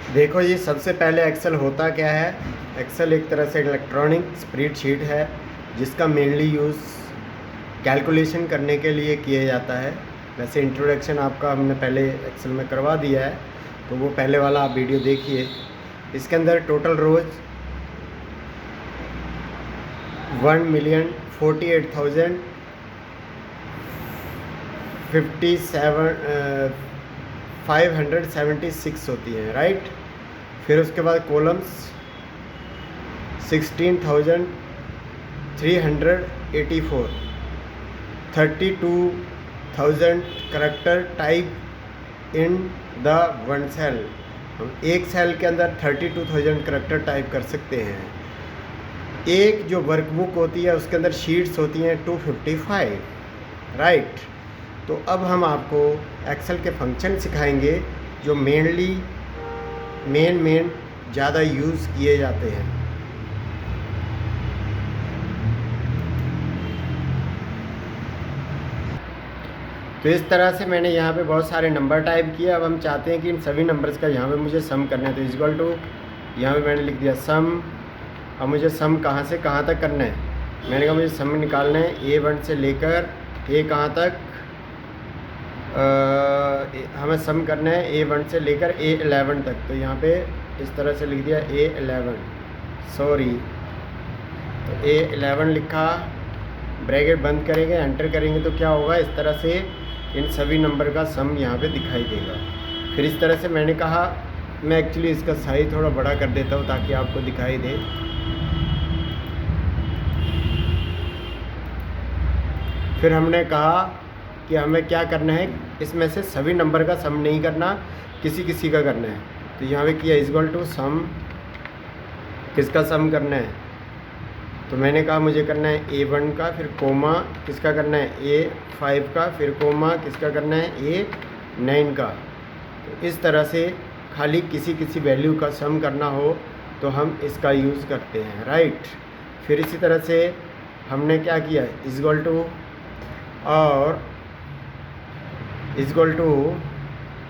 देखो जी, सबसे पहले एक्सेल होता क्या है। एक्सेल एक तरह से इलेक्ट्रॉनिक स्प्रेडशीट है जिसका मेनली यूज़ कैलकुलेशन करने के लिए किया जाता है। वैसे इंट्रोडक्शन आपका हमने पहले एक्सेल में करवा दिया है, तो वो पहले वाला आप वीडियो देखिए। इसके अंदर टोटल रोज 1,48,057,576 होती हैं, राइट। फिर उसके बाद columns 16,384, 32,000 character type in the one cell. हम एक सेल के अंदर 32,000 करेक्टर टाइप कर सकते हैं। एक जो वर्कबुक होती है उसके अंदर शीट्स होती हैं 255, राइट। तो अब हम आपको एक्सेल के फंक्शन सिखाएंगे जो मेन ज़्यादा यूज़ किए जाते हैं। तो इस तरह से मैंने यहाँ पे बहुत सारे नंबर टाइप किए। अब हम चाहते हैं कि इन सभी नंबर्स का यहाँ पे मुझे सम करना है, तो इक्वल टू यहाँ पे मैंने लिख दिया सम। अब मुझे सम कहाँ से कहाँ तक करना है, मैंने कहा मुझे सम निकालना है A1 से लेकर A कहाँ तक, हमें सम करना है A1 से लेकर A11 तक। तो यहाँ पे इस तरह से लिख दिया A11, सॉरी, तो A11 लिखा, ब्रैकेट बंद करेंगे, एंटर करेंगे तो क्या होगा, इस तरह से इन सभी नंबर का सम यहाँ पे दिखाई देगा। फिर इस तरह से मैंने कहा, मैं एक्चुअली इसका साइज थोड़ा बड़ा कर देता हूँ ताकि आपको दिखाई दे। फिर हमने कहा कि हमें क्या करना है, इसमें से सभी नंबर का सम नहीं करना, किसी किसी का करना है। तो यहाँ पे किया इक्वल टू सम, किसका सम करना है, तो मैंने कहा मुझे करना है A1 का, फिर कोमा किसका करना है A5 का, फिर कोमा किसका करना है A9 का। तो इस तरह से खाली किसी किसी वैल्यू का सम करना हो तो हम इसका यूज़ करते हैं, राइट। फिर इसी तरह से हमने क्या किया, इक्वल टू और इक्वल टू,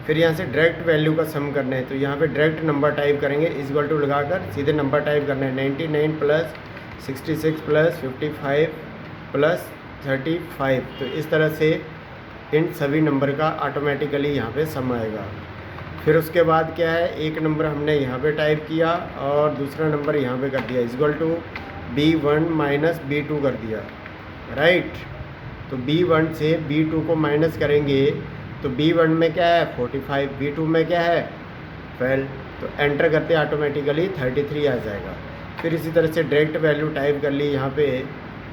फिर यहाँ से डायरेक्ट वैल्यू का सम करना है। तो यहाँ पे डायरेक्ट नंबर टाइप करेंगे, इक्वल टू लगाकर सीधे नंबर टाइप करना है। 99 प्लस 66 प्लस 55 प्लस 35। तो इस तरह से इन सभी नंबर का ऑटोमेटिकली यहाँ पे सम आएगा। फिर उसके बाद क्या है, एक नंबर हमने यहाँ पे टाइप किया और दूसरा नंबर यहाँ पे कर दिया, equal to B1 minus B2 कर दिया, राइट। तो B1 से B2 को माइनस करेंगे तो B1 में क्या है 45, B2 में क्या है 12। तो एंटर करते ऑटोमेटिकली 33 आ जाएगा। फिर इसी तरह से डायरेक्ट वैल्यू टाइप कर ली यहाँ पे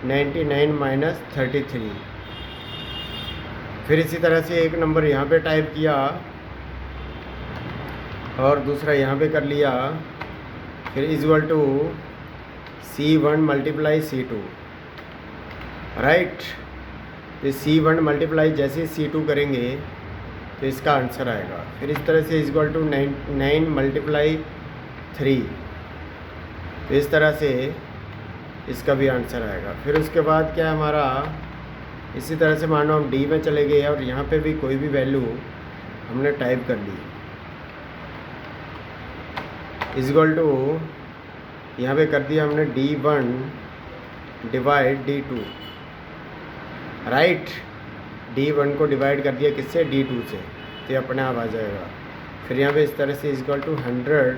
99 माइनस 33। फिर इसी तरह से एक नंबर यहाँ पे टाइप किया और दूसरा यहाँ पे कर लिया। फिर equal to C1 multiply C2, right. तो C1 मल्टीप्लाई जैसे C2 करेंगे तो इसका आंसर आएगा। फिर इस तरह से इक्वल टू 9 मल्टीप्लाई 3, तो इस तरह से इसका भी आंसर आएगा। फिर उसके बाद क्या हमारा, इसी तरह से मानो हम D में चले गए और यहाँ पे भी कोई भी वैल्यू हमने टाइप कर ली, इक्वल टू यहाँ पे कर दिया हमने D1 divide D2, right. D1 को डिवाइड कर दिया किससे, D2 से, तो ये अपने आप आ जाएगा। फिर यहाँ पे इस तरह से इक्वल टू 100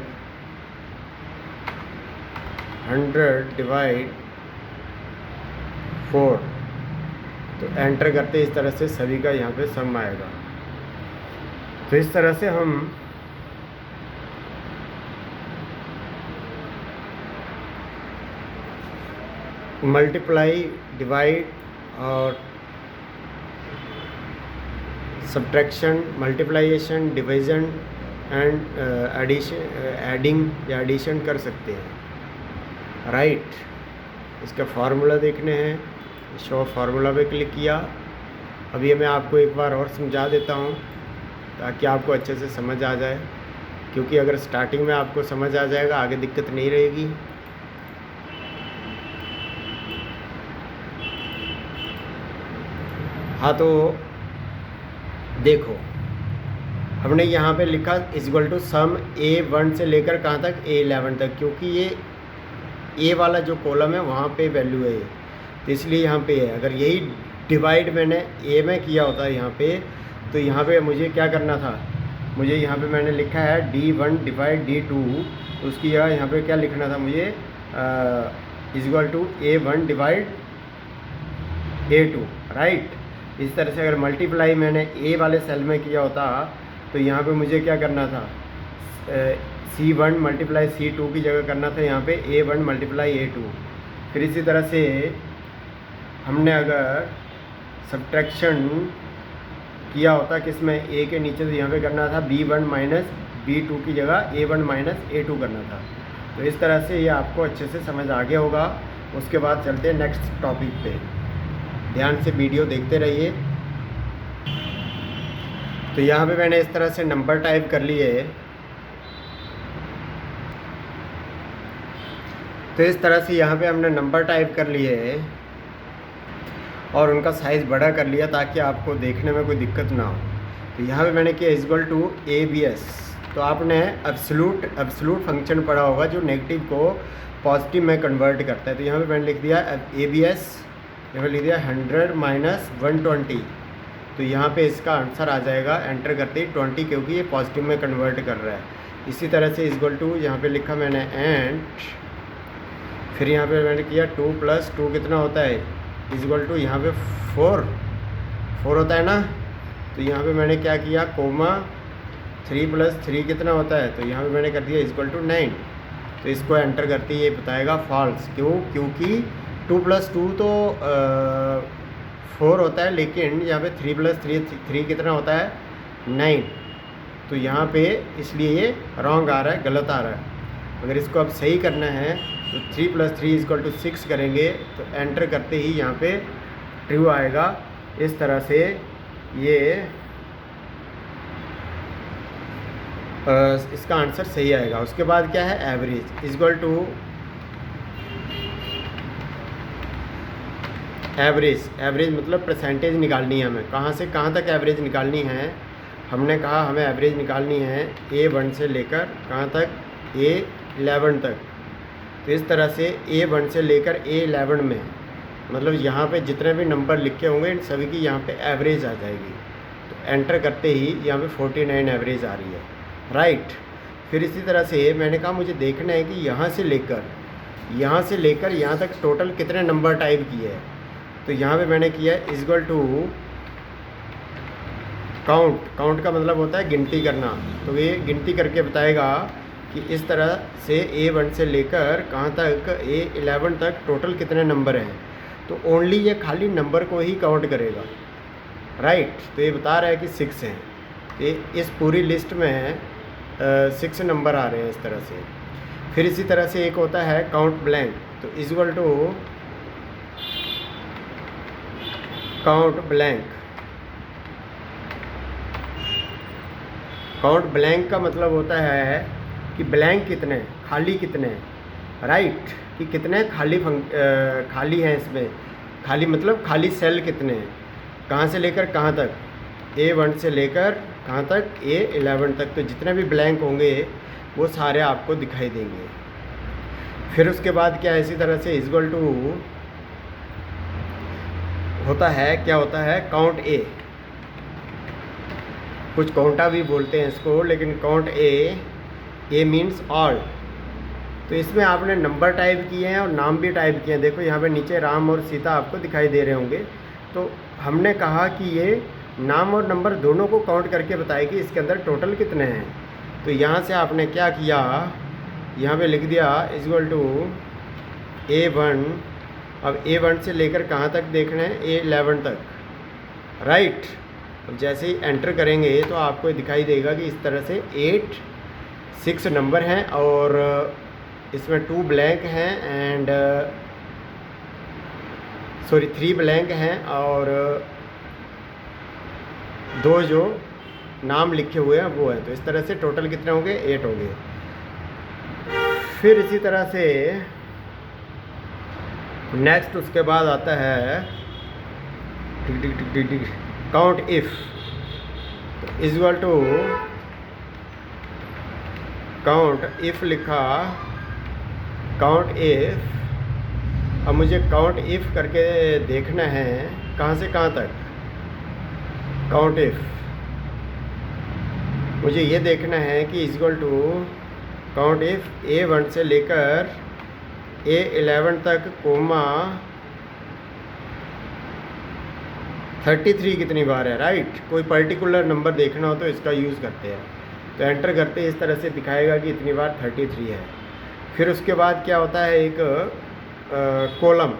डिवाइड 4, तो एंटर करते इस तरह से सभी का यहाँ पे सम आएगा। तो इस तरह से हम मल्टीप्लाई, डिवाइड और सब्ट्रैक्शन, मल्टीप्लाइजेशन, डिवीज़न एंड एडिंग या एडिशन कर सकते हैं, राइट। इसका फार्मूला देखने हैं, शो फार्मूला पे क्लिक किया। अभी मैं आपको एक बार और समझा देता हूँ ताकि आपको अच्छे से समझ आ जाए, क्योंकि अगर स्टार्टिंग में आपको समझ आ जाएगा आगे दिक्कत नहीं रहेगी। हाँ, तो देखो हमने यहाँ पे लिखा इक्वल टू सम A1 से लेकर कहाँ तक A11 तक, क्योंकि ये ए वाला जो कॉलम है वहाँ पे वैल्यू है, तो इसलिए यहाँ पे है। अगर यही डिवाइड मैंने ए में किया होता है यहाँ पे, तो यहाँ पे मुझे क्या करना था, मुझे यहाँ पे मैंने लिखा है D1 डिवाइड D2, तो उसकी जगह यहाँ पे क्या लिखना था मुझे, equal to A1 divide A2, right. इस तरह से अगर मल्टीप्लाई मैंने ए वाले सेल में किया होता तो यहाँ पे मुझे क्या करना था, C1 मल्टीप्लाई C2 की जगह करना था यहाँ पे A1 मल्टीप्लाई A2। फिर इसी तरह से हमने अगर सब्ट्रैक्शन किया होता किसमें, A के नीचे, तो यहाँ पे करना था B1 माइनस B2 की जगह A1 माइनस A2 करना था। तो इस तरह से ये आपको अच्छे से समझ आ गया होगा। उसके बाद चलते हैं नेक्स्ट टॉपिक पे, ध्यान से वीडियो देखते रहिए। तो यहाँ पे मैंने इस तरह से नंबर टाइप कर लिए, तो इस तरह से यहाँ पे हमने नंबर टाइप कर लिए और उनका साइज़ बड़ा कर लिया ताकि आपको देखने में कोई दिक्कत ना हो। तो यहाँ पे मैंने किया इक्वल टू ABS। तो आपने एब्सोल्यूट फंक्शन पढ़ा होगा जो नेगेटिव को पॉजिटिव में कन्वर्ट करता है। तो यहाँ पे मैंने लिख दिया ABS, यहाँ पे लिख दिया 100 माइनस 120। तो यहाँ पे इसका आंसर आ जाएगा एंटर करते ही 20, क्योंकि ये पॉजिटिव में कन्वर्ट कर रहा है। इसी तरह से इक्वल टू यहाँ पे लिखा मैंने एंड, फिर यहाँ पे मैंने किया 2 + 2 कितना होता है, इक्वल टू यहाँ पे 4 होता है ना। तो यहाँ पे मैंने क्या किया, कोमा 3 + 3 कितना होता है, तो यहाँ पे मैंने कर दिया इक्वल टू 9। तो इसको एंटर करते ही ये बताएगा फॉल्स। क्यों, क्योंकि 2 + 2 तो 4 होता है, लेकिन यहाँ पे 3 + 3 कितना होता है, 9। तो यहाँ पे इसलिए ये रॉन्ग आ रहा है, गलत आ रहा है। अगर इसको अब सही करना है तो 3 + 3 = 6 करेंगे, तो एंटर करते ही यहाँ पे ट्रू आएगा। इस तरह से ये इसका आंसर सही आएगा। उसके बाद क्या है, एवरेज इक्वल टू एवरेज मतलब परसेंटेज निकालनी है हमें। कहाँ से कहाँ तक एवरेज निकालनी है, हमने कहा हमें एवरेज निकालनी है A1 से लेकर कहाँ तक, A11 तक। तो इस तरह से A1 से लेकर A11 में, मतलब यहाँ पे जितने भी नंबर लिखे होंगे इन सभी की यहाँ पे एवरेज आ जाएगी। तो एंटर करते ही यहाँ पे 49 एवरेज आ रही है, राइट। फिर इसी तरह से मैंने कहा मुझे देखना है कि यहाँ से लेकर यहाँ तक टोटल कितने नंबर टाइप किए हैं। तो यहाँ पे मैंने किया इक्वल टू काउंट का मतलब होता है गिनती करना। तो ये गिनती करके बताएगा कि इस तरह से A1 से लेकर कहाँ तक A11 तक टोटल कितने नंबर हैं। तो ओनली ये खाली नंबर को ही काउंट करेगा, राइट। तो ये बता रहा है कि 6 हैं। तो इस पूरी लिस्ट में 6 नंबर आ रहे हैं इस तरह से। फिर इसी तरह से एक होता है काउंट ब्लैंक। तो इक्वल टू काउंट ब्लैंक का मतलब होता है कि ब्लैंक कितने, खाली कितने, राइट। कि कितने खाली हैं इसमें, खाली मतलब खाली सेल कितने हैं, कहाँ से लेकर कहाँ तक, A1 से लेकर कहाँ तक, A11 तक। तो जितने भी ब्लैंक होंगे वो सारे आपको दिखाई देंगे। फिर उसके बाद क्या है, इसी तरह से इक्वल टू होता है, क्या होता है, काउंट A। कुछ काउंटा भी बोलते हैं इसको, लेकिन काउंट A मीन्स ऑल। तो इसमें आपने नंबर टाइप किए हैं और नाम भी टाइप किए हैं। देखो यहाँ पे नीचे राम और सीता आपको दिखाई दे रहे होंगे। तो हमने कहा कि ये नाम और नंबर दोनों को काउंट करके बताएगी इसके अंदर टोटल कितने हैं। तो यहाँ से आपने क्या किया, यहाँ पे लिख दिया इक्वल टू A1। अब A1 से लेकर कहाँ तक देखना है, A11 तक, राइट। अब जैसे ही एंटर करेंगे तो आपको दिखाई देगा कि इस तरह से 6 नंबर हैं और इसमें 2 ब्लैंक हैं एंड 3 ब्लैंक हैं और 2 जो नाम लिखे हुए हैं वो हैं। तो इस तरह से टोटल कितने होंगे, 8 होंगे। फिर इसी तरह से नेक्स्ट उसके बाद आता है count if. Equal to count if लिखा, काउंट इफ़। अब मुझे काउंट इफ़ करके देखना है कहाँ से कहाँ तक। काउंट इफ़ मुझे ये देखना है कि equal to count if A1 से लेकर A11 तक कोमा 33 कितनी बार है, राइट। कोई पर्टिकुलर नंबर देखना हो तो इसका यूज़ करते हैं। तो एंटर करते इस तरह से दिखाएगा कि इतनी बार 33 है। फिर उसके बाद क्या होता है, एक कॉलम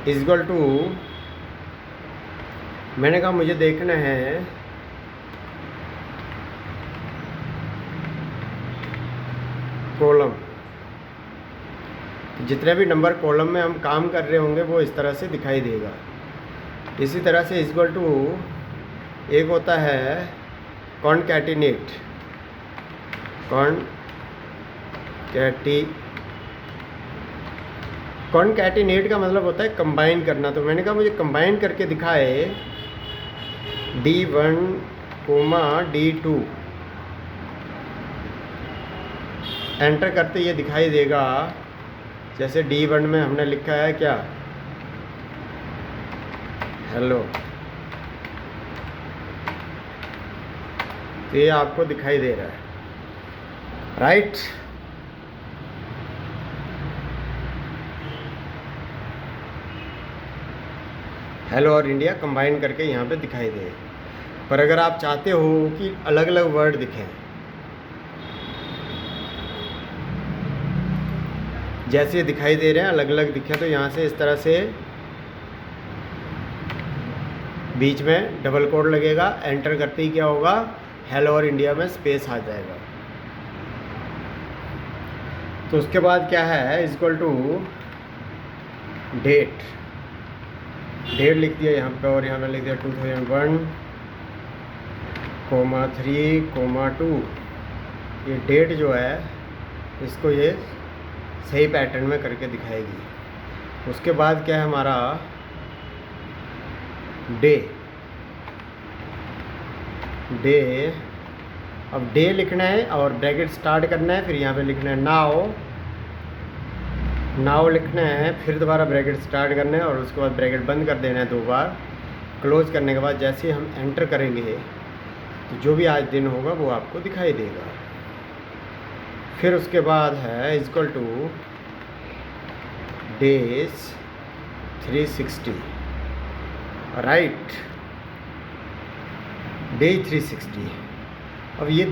इक्वल टू, मैंने कहा मुझे देखना है कॉलम, जितने भी नंबर कॉलम में हम काम कर रहे होंगे वो इस तरह से दिखाई देगा। इसी तरह से इक्वल टू एक होता है कॉनकैटिनेट, कॉनकैटिनेट का मतलब होता है कंबाइन करना। तो मैंने कहा मुझे कंबाइन करके दिखाए D1, D2। एंटर करते ये दिखाई देगा, जैसे D1 में हमने लिखा है क्या, हेलो। तो ये आपको दिखाई दे रहा है, राइट। हेलो और इंडिया कंबाइन करके यहाँ पे दिखाई दे। पर अगर आप चाहते हो कि अलग अलग वर्ड दिखें, जैसे दिखाई दे रहे हैं अलग अलग दिखें, तो यहाँ से इस तरह से बीच में डबल कोड लगेगा। एंटर करते ही क्या होगा, हेलो और इंडिया में स्पेस आ जाएगा। तो उसके बाद क्या है, इक्वल टू डेट लिख दिया यहाँ पे, और यहाँ पे लिख दिया 2001, 3, 2। ये डेट जो है इसको ये सही पैटर्न में करके दिखाएगी। उसके बाद क्या है हमारा डे। अब डे लिखना है और ब्रैकेट स्टार्ट करना है, फिर यहाँ पे लिखना है नाउ लिखना है, फिर दोबारा ब्रैकेट स्टार्ट करना है और उसके बाद ब्रैकेट बंद कर देना है 2 बार। क्लोज करने के बाद जैसे हम एंटर करेंगे तो जो भी आज दिन होगा वो आपको दिखाई देगा। फिर उसके बाद है equal two days 360, right, day 360। अब ये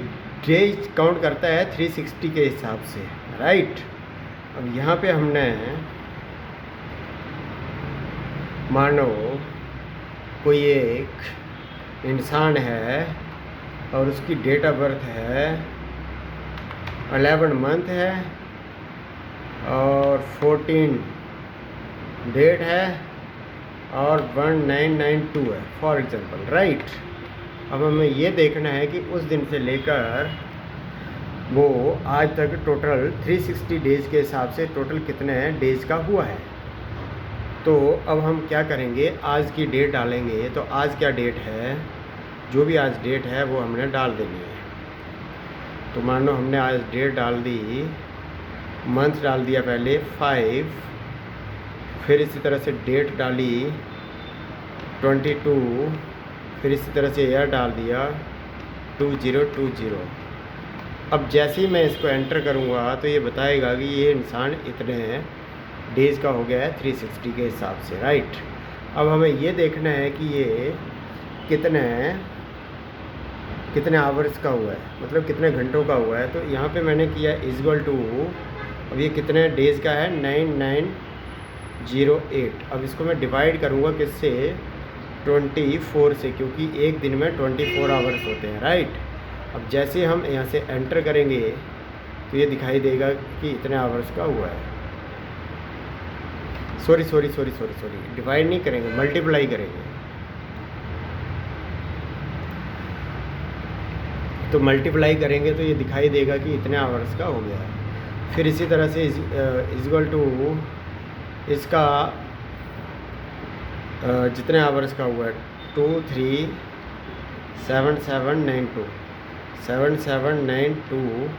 डे काउंट करता है 360 के हिसाब से, राइट। अब यहाँ पे हमने मानो कोई एक इंसान है और उसकी डेट ऑफ बर्थ है 11 मंथ है और 14 डेट है और 1992 है, फॉर एग्जांपल, राइट। अब हमें ये देखना है कि उस दिन से लेकर वो आज तक टोटल 360 डेज़ के हिसाब से टोटल कितने डेज़ का हुआ है। तो अब हम क्या करेंगे, आज की डेट डालेंगे। तो आज क्या डेट है, जो भी आज डेट है वो हमने डाल देनी है। तो मान लो हमने आज डेट डाल दी, मंथ डाल दिया पहले 5, फिर इसी तरह से डेट डाली 22, फिर इसी तरह से ईयर डाल दिया 2020। अब जैसे ही मैं इसको एंटर करूँगा तो ये बताएगा कि ये इंसान इतने डेज़ का हो गया है 360 के हिसाब से, राइट। अब हमें ये देखना है कि ये कितने आवर्स का हुआ है, मतलब कितने घंटों का हुआ है। तो यहाँ पे मैंने किया इक्वल टू, अब ये कितने डेज़ का है 9908। अब इसको मैं डिवाइड करूँगा किससे, 24 से, क्योंकि एक दिन में 24 आवर्स होते हैं, राइट। अब जैसे हम यहाँ से एंटर करेंगे तो ये दिखाई देगा कि इतने आवर्स का हुआ है। सॉरी, डिवाइड नहीं करेंगे, मल्टीप्लाई करेंगे। तो मल्टीप्लाई करेंगे तो ये दिखाई देगा कि इतने आवर्स का हो गया है। फिर इसी तरह से इक्वल टू इसका जितने आवर्स का हुआ है 237792, 7792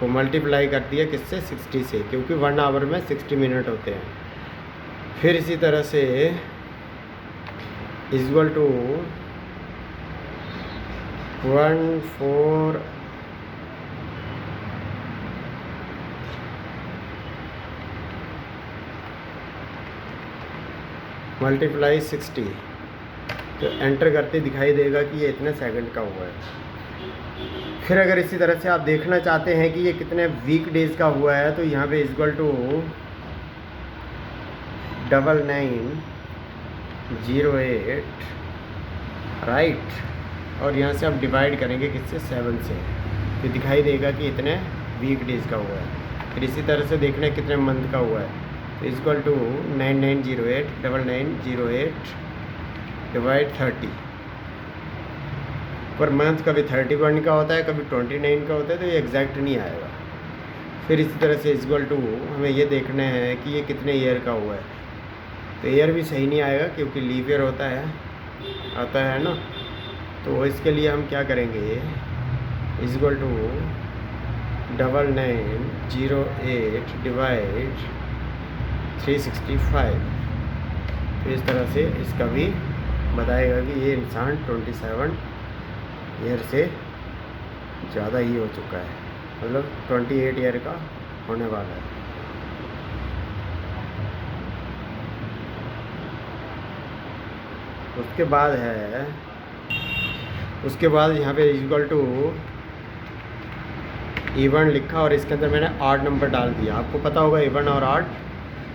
को मल्टीप्लाई कर दिया किससे, 60 से, क्योंकि 1 आवर में 60 मिनट होते हैं। फिर इसी तरह से इक्वल टू 14 मल्टीप्लाई 60, तो एंटर करते दिखाई देगा कि ये इतने सेकंड का हुआ है। फिर अगर इसी तरह से आप देखना चाहते हैं कि ये कितने वीक डेज का हुआ है, तो यहाँ पे इक्वल टू 9908 राइट, और यहाँ से आप डिवाइड करेंगे किससे, 7 से, तो दिखाई देगा कि इतने वीक डेज का हुआ है। फिर इसी तरह से देखना है कितने मंथ का हुआ है, तो equal to 9908 divide 30। Per month कभी 31 का होता है, कभी 29 का होता है, तो ये एग्जैक्ट नहीं आएगा। फिर इसी तरह से इक्वल टू हमें ये देखना है कि ये कितने ईयर का हुआ है, तो ईयर भी सही नहीं आएगा क्योंकि लीव ईयर आता है ना। तो इसके लिए हम क्या करेंगे, इक्वल टू 9908 डिवाइड 365। तो इस तरह से इसका भी बताएगा कि ये इंसान 27 ईयर से ज़्यादा ही हो चुका है, मतलब 28 ईयर का होने वाला है। उसके बाद यहाँ पे इक्वल टू इवन लिखा और इसके अंदर मैंने 8 नंबर डाल दिया। आपको पता होगा इवन और 8,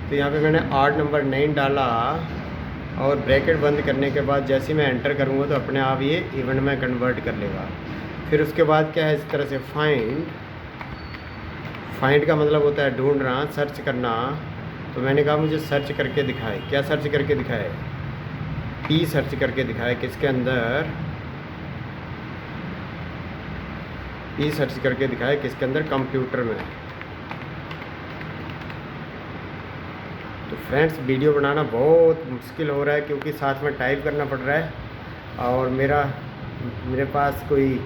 तो यहाँ पे मैंने 8 नंबर 9 डाला और ब्रैकेट बंद करने के बाद जैसे ही मैं एंटर करूँगा तो अपने आप ये इवन में कन्वर्ट कर लेगा। फिर उसके बाद क्या है, इस तरह से फाइंड का मतलब होता है ढूंढना, सर्च करना। तो मैंने कहा मुझे सर्च करके दिखाए। क्या सर्च करके दिखाए, पी सर्च करके दिखाए। किसके अंदर, पी सर्च करके दिखाए किसके अंदर, कंप्यूटर में। तो फ्रेंड्स वीडियो बनाना बहुत मुश्किल हो रहा है क्योंकि साथ में टाइप करना पड़ रहा है और मेरे पास कोई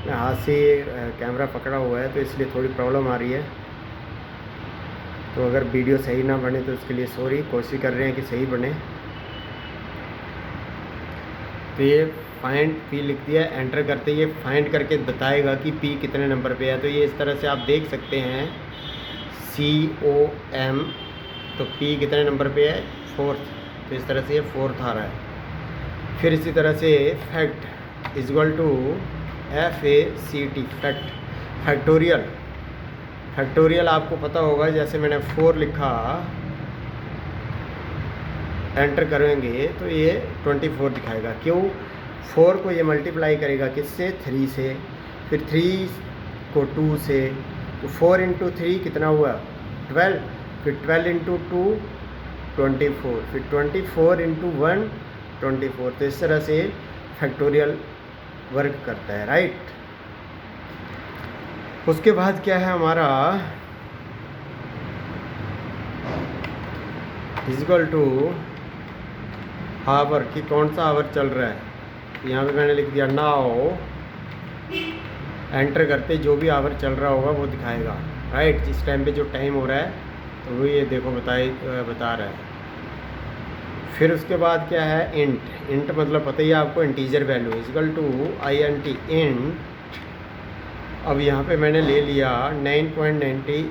हाथ से कैमरा पकड़ा हुआ है, तो इसलिए थोड़ी प्रॉब्लम आ रही है। तो अगर वीडियो सही ना बने तो उसके लिए सॉरी, कोशिश कर रहे हैं कि सही बने। तो ये फाइंड पी लिख दिया, एंटर करते ये फाइंड करके बताएगा कि पी कितने नंबर पे है। तो ये इस तरह से आप देख सकते हैं COM, तो पी कितने नंबर पे है, 4th। तो इस तरह से ये 4th आ रहा है। फिर इसी तरह से fact equal to FACT, factorial आपको पता होगा। जैसे मैंने 4 लिखा, एंटर करेंगे तो ये 24 दिखाएगा। क्यों, 4 को ये मल्टीप्लाई करेगा किससे, 3 से, फिर 3 को 2 से, तो 4 इंटू 3 कितना हुआ, 12, फिर 12 इंटू 2 24, फिर 24 इंटू 1 24। तो इस तरह से फैक्टोरियल वर्क करता है, राइट। उसके बाद क्या है हमारा, इक्वल टू आवर, कि कौन सा आवर चल रहा है। यहाँ पे मैंने लिख दिया नाउ, एंटर करते जो भी आवर चल रहा होगा वो दिखाएगा, राइट। जिस टाइम पे जो टाइम हो रहा है तो वो ये देखो बता रहा है। फिर उसके बाद क्या है, इंट मतलब पता ही है आपको, integer value equal to INT int. अब यहाँ पे मैंने ले लिया 9.98,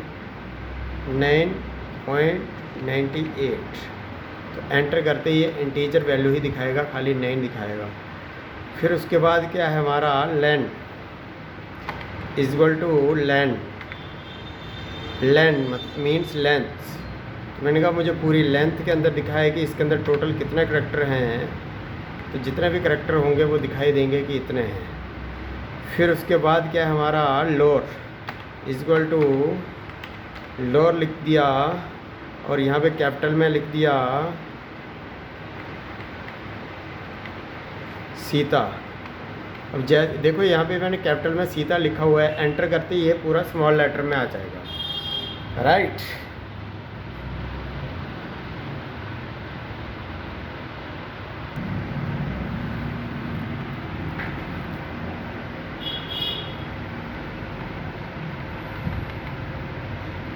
तो एंटर करते ही इंटीजर वैल्यू ही दिखाएगा, खाली 9 दिखाएगा। फिर उसके बाद क्या है हमारा, length equal to length means length. तो मैंने कहा मुझे पूरी लेंथ के अंदर दिखाए कि इसके अंदर टोटल कितने करैक्टर हैं, तो जितने भी करैक्टर होंगे वो दिखाई देंगे कि इतने हैं। फिर उसके बाद क्या है हमारा, लोअर इक्वल टू लोअर लिख दिया और यहाँ पे कैपिटल में लिख दिया सीता। अब देखो यहाँ पे मैंने कैपिटल में सीता लिखा हुआ है, एंटर करते ही ये पूरा स्मॉल लेटर में आ जाएगा, राइट।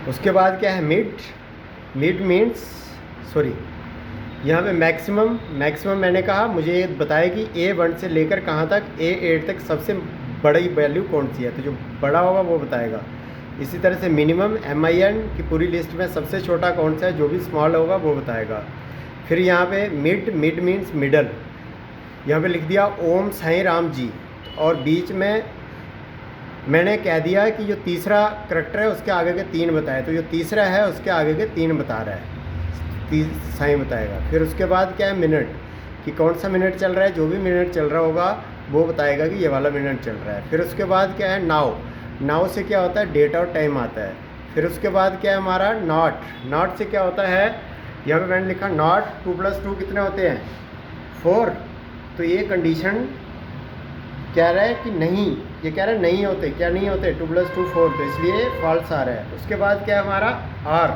उसके बाद क्या है मिड, मिड मीन्स सॉरी यहाँ पे मैक्सिमम मैंने कहा मुझे ये बताया कि A1 से लेकर कहाँ तक A8 तक सबसे बड़ी वैल्यू कौन सी है, तो जो बड़ा होगा वो बताएगा। इसी तरह से मिनिमम MIN की पूरी लिस्ट में सबसे छोटा कौन सा है, जो भी स्मॉल होगा वो बताएगा। फिर यहाँ पे मिड मीन्स मिडल, यहाँ पे लिख दिया ओम साईं राम जी, और बीच में मैंने कह दिया कि जो तीसरा करैक्टर है उसके आगे के 3 बताए, तो जो तीसरा है उसके आगे के 3 बता रहा है, साईं बताएगा। फिर उसके बाद क्या है मिनट, कि कौन सा मिनट चल रहा है, जो भी मिनट चल रहा होगा वो बताएगा कि ये वाला मिनट चल रहा है। फिर उसके बाद क्या है नाउ से क्या होता है डेट और टाइम आता है। फिर उसके बाद क्या है हमारा नॉट से क्या होता है, यहाँ पे मैंने लिखा नॉट 2 + 2 कितने होते हैं 4, तो ये कंडीशन कह रहा है कि नहीं, ये कह रहा है नहीं होते, क्या नहीं होते 2 + 2 4, तो इसलिए फॉल्स आ रहा है। उसके बाद क्या है हमारा आर,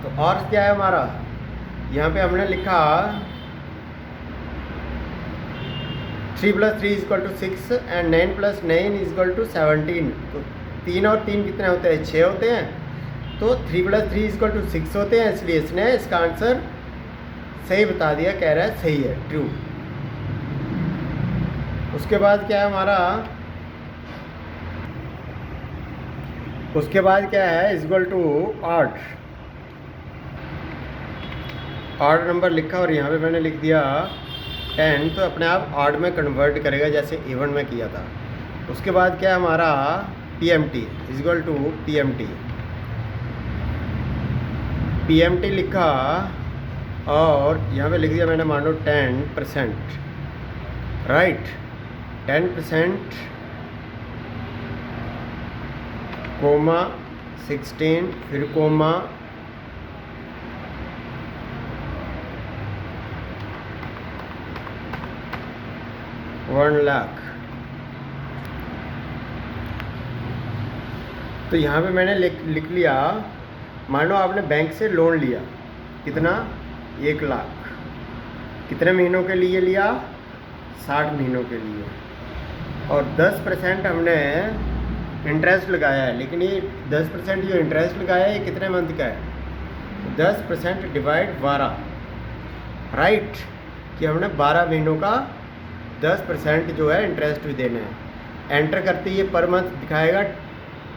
तो आर क्या है हमारा, यहाँ पे हमने लिखा 3 + 3 = 6 एंड 9 + 9 = 17, तो 3 और 3 कितने होते हैं 6 होते हैं, तो 3 + 3 = 6 होते हैं, इसलिए इसने इसका आंसर सही बता दिया, कह रहा है सही है ट्रू। उसके बाद क्या है हमारा, उसके बाद क्या है = ऑड नंबर लिखा और यहाँ पे मैंने लिख दिया 10, तो अपने आप ऑड में कन्वर्ट करेगा जैसे इवन में किया था। उसके बाद क्या है हमारा PMT = PMT लिखा और यहाँ पे लिख दिया मैंने मान लो 10%, राइट 10%, कोमा 16, फिर कोमा 1 लाख। तो यहाँ पे मैंने लिख लिया, मान लो आपने बैंक से लोन लिया, कितना 1 लाख, कितने महीनों के लिए लिया 60 महीनों के लिए, और 10% हमने इंटरेस्ट लगाया है, लेकिन ये 10% जो इंटरेस्ट लगाया है ये कितने मंथ का है 10% / 12, राइट, कि हमने 12 महीनों का 10% जो है इंटरेस्ट भी देना है। एंटर करते ही पर मंथ दिखाएगा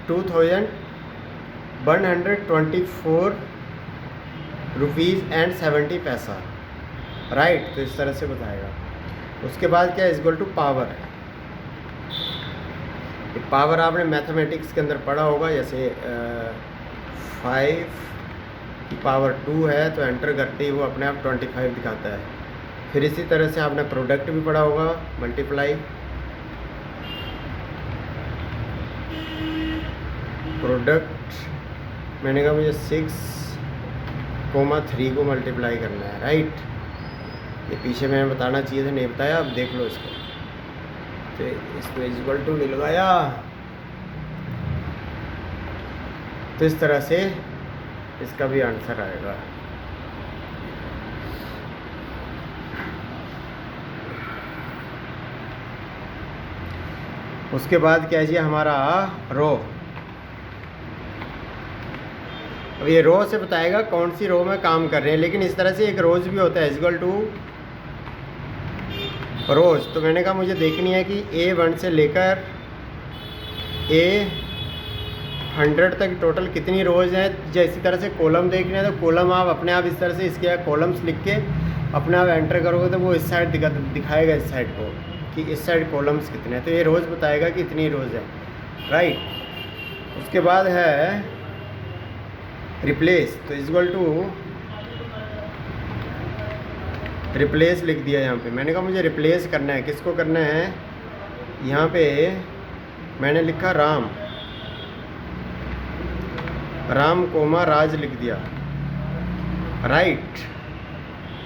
2124 रुपीज़ एंड 70 पैसा, राइट, तो इस तरह से बताएगा। उसके बाद क्या = पावर, पावर आपने मैथमेटिक्स के अंदर पढ़ा होगा, जैसे 5 की पावर 2 है तो एंटर करते ही वो अपने आप 25 दिखाता है। फिर इसी तरह से आपने प्रोडक्ट भी पढ़ा होगा, मल्टीप्लाई, प्रोडक्ट मैंने कहा मुझे 6,3 को मल्टीप्लाई करना है, राइट, ये पीछे मैंने बताना चाहिए था, नहीं बताया, अब देख लो इसको। तो इसको = नहीं लगाया, तो इस तरह से इसका भी आंसर आएगा। उसके बाद क्या जी हमारा रो, अब ये रो से बताएगा कौन सी रो में काम कर रहे हैं, लेकिन इस तरह से एक रोज़ भी होता है = रोज़। तो मैंने कहा मुझे देखनी है कि A1 से लेकर A100 तक टोटल कितनी रोज़ हैं। जैसी तरह से कॉलम देखने हैं तो कॉलम आप अपने आप इस तरह से इसके कॉलम्स लिख के अपने आप एंटर करोगे तो वो इस साइड दिखाएगा इस साइड को कि इस साइड कॉलम्स कितने हैं, तो ये रोज़ बताएगा कि इतनी रोज़ है, राइट। उसके बाद है रिप्लेस, तो रिप्लेस लिख दिया यहाँ पे। मैंने कहा मुझे रिप्लेस करना है, किसको करना है, यहाँ पे मैंने लिखा राम कोमा राज लिख दिया, राइट,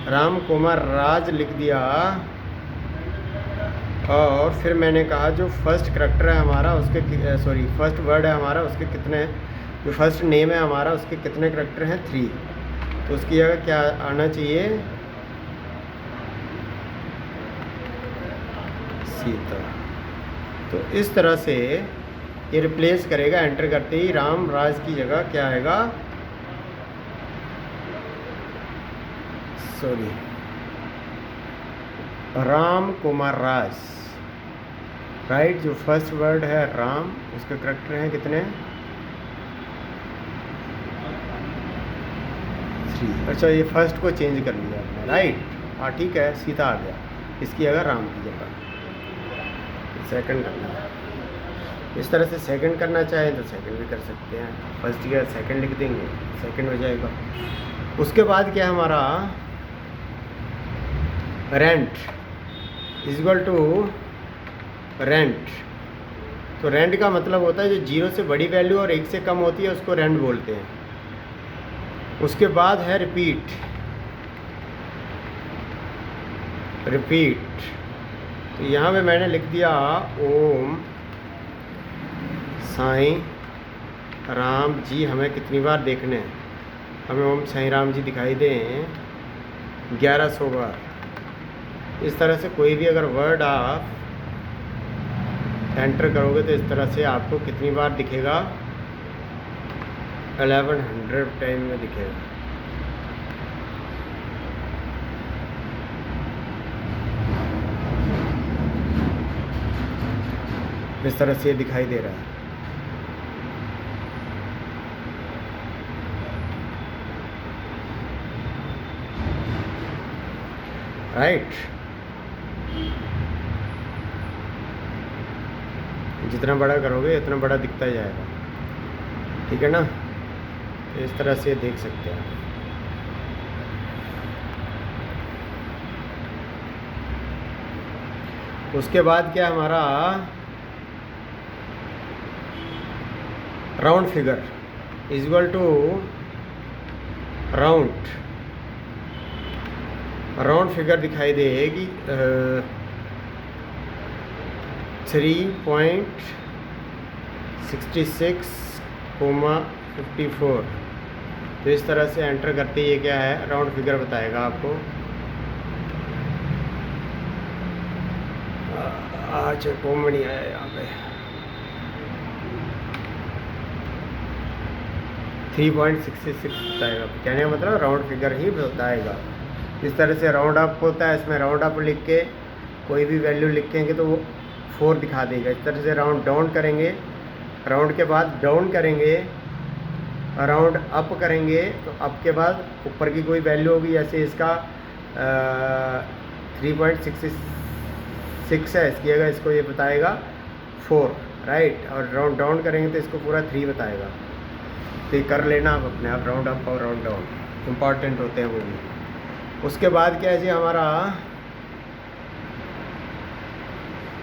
राम कोमा राज लिख दिया। और फिर मैंने कहा जो फर्स्ट करैक्टर है हमारा उसके फर्स्ट वर्ड है हमारा उसके कितने, जो फर्स्ट नेम है हमारा उसके कितने करैक्टर हैं 3, तो उसकी जगह क्या आना चाहिए सीता। तो इस तरह से ये रिप्लेस करेगा एंटर करते ही राम राज की जगह क्या आएगा, सॉरी राम कुमार राज, राइट। जो फर्स्ट वर्ड है राम, उसके करेक्टर हैं कितने, 3। अच्छा ये फर्स्ट को चेंज कर लिया आपने, राइट। हाँ ठीक है, सीधा आ गया, इसकी जगह राम की जगह। सेकंड करना है, इस तरह से सेकंड करना चाहें तो सेकंड भी कर सकते हैं, फर्स्ट की जगह सेकंड लिख देंगे, सेकंड हो जाएगा। उसके बाद क्या हमारा rent is equal to rent. तो रेंट का मतलब होता है जो 0 से बड़ी वैल्यू और 1 से कम होती है उसको रेंट बोलते हैं। उसके बाद है रिपीट, रिपीट। तो यहाँ पे मैंने लिख दिया ओम साईं राम जी, हमें कितनी बार देखने हैं, हमें ओम साईं राम जी दिखाई दें 1100 बार। इस तरह से कोई भी अगर वर्ड आप एंटर करोगे तो इस तरह से आपको कितनी बार दिखेगा, 1100 टाइम में दिखेगा। इस तरह से दिखाई दे रहा है, राइट। जितना बड़ा करोगे उतना बड़ा दिखता जाएगा, ठीक है ना। तो इस तरह से देख सकते हैं। उसके बाद क्या हमारा round figure is equal to round, round figure दिखाई देगी 3.66,54। तो इस तरह से एंटर करते ही ये क्या है, राउंड फिगर बताएगा आपको। आज कॉमेडी है यहाँ पे, 3.66 बताएगा। कहने का मतलब राउंड फिगर ही बताएगा। इस तरह से राउंड अप होता है, इसमें राउंड अप लिख के कोई भी वैल्यू लिखेंगे तो वो 4 दिखा देगा। इस तरह से राउंड डाउन करेंगे, राउंड के बाद डाउन करेंगे, राउंड अप करेंगे तो अप के बाद ऊपर की कोई वैल्यू होगी, जैसे इसका 3.66 है, इसकी जगह इसको ये बताएगा 4, राइट। और राउंड डाउन करेंगे तो इसको पूरा 3 बताएगा। तो ये कर लेना आप अपने आप, राउंड अप और राउंड डाउन इम्पॉर्टेंट होते हैं वो भी। उसके बाद क्या है जी हमारा